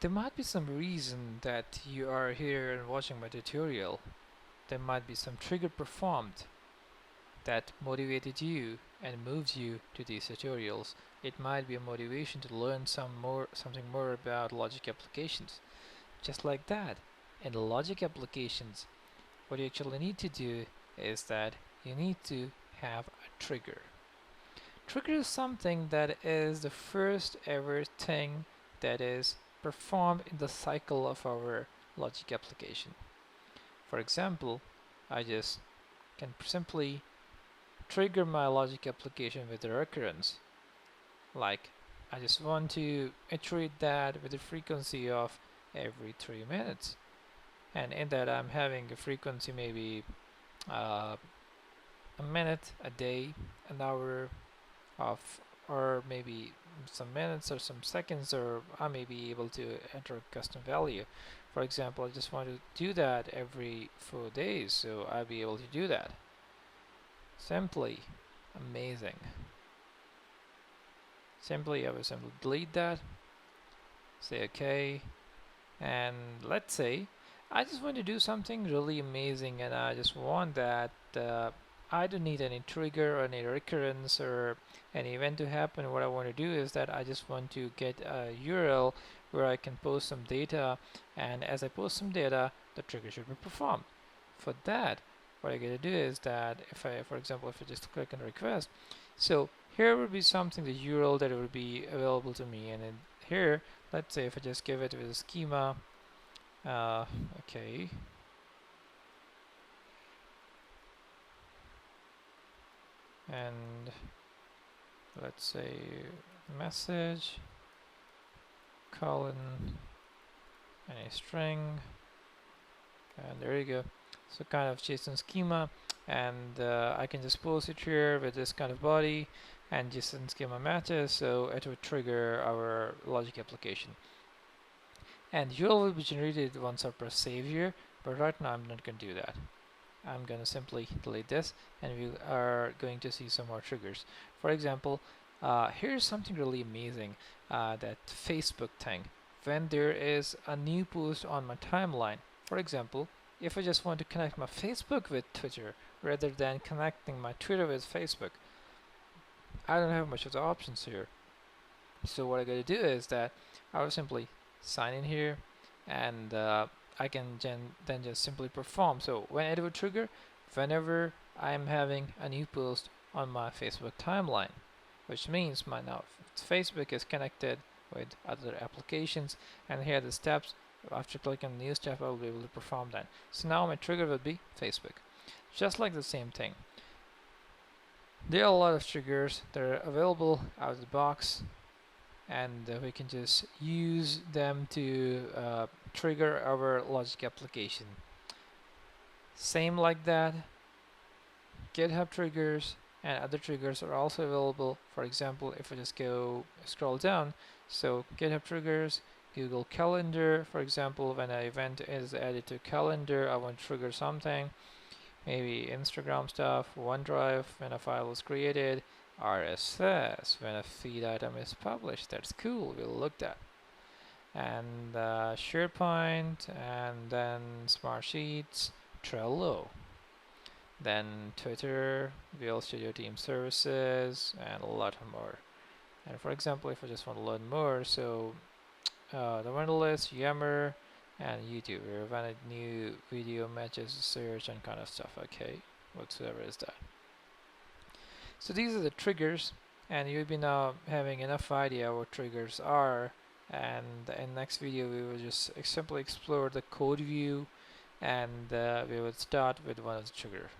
There might be some reason that you are here and watching my tutorial. There might be some trigger performed that motivated you and moves you to these tutorials. It might be a motivation to learn something more about logic applications. Just like that, in the logic applications, what you actually need to do is that you need to have a trigger. Trigger is something that is the first ever thing that is performed in the cycle of our logic application. For example, I just can simply trigger my logic application with a recurrence. Like, I just want to iterate that with a frequency of every 3 minutes. And in that I'm having a frequency maybe a minute, a day, an hour of, or maybe some minutes or some seconds, or I may be able to enter a custom value. For example, I just want to do that every 4 days, so I'll be able to do that. Simply amazing. Simply I will simply delete that, say OK, and let's say I just want to do something really amazing, and I just want that I don't need any trigger or any recurrence or any event to happen. What I want to do is that I just want to get a URL where I can post some data, and as I post some data, the trigger should be performed. For that, what I get to do is that if I, for example, if I just click on request, so here would be something, the URL that would be available to me, and in here, let's say if I just give it with a schema, okay, and let's say message colon any string, and there you go. So kind of JSON schema, and I can just post it here with this kind of body, and JSON schema matches, so it will trigger our logic application. And URL will be generated once I press save here, but right now I'm not going to do that. I'm going to simply delete this, and we are going to see some more triggers. For example, here's something really amazing, that Facebook thing. When there is a new post on my timeline, for example, if I just want to connect my Facebook with Twitter rather than connecting my Twitter with Facebook, I don't have much of the options here. So what I got to do is that I will simply sign in here, and I can then just simply perform. So when it will trigger, whenever I'm having a new post on my Facebook timeline, which means my now Facebook is connected with other applications, and here are the steps. After clicking the new step, I will be able to perform that. So now my trigger will be Facebook. Just like the same thing. There are a lot of triggers that are available out of the box, and we can just use them to trigger our logic application. Same like that, GitHub triggers and other triggers are also available. For example, if I just go scroll down, so GitHub triggers, Google Calendar, for example, when an event is added to calendar, I want to trigger something, maybe Instagram stuff, OneDrive when a file was created, RSS when a feed item is published. That's cool, we'll look at. And SharePoint, and then Smart Sheets, Trello. Then Twitter, Visual Studio Team Services, and a lot more. And for example, if I just want to learn more, so the rental list, Yammer, and YouTube, where when a new video matches search and kind of stuff, okay, whatsoever is that. So these are the triggers, and you'll be now having enough idea what triggers are, and in next video we will just simply explore the code view, and we will start with one of the triggers.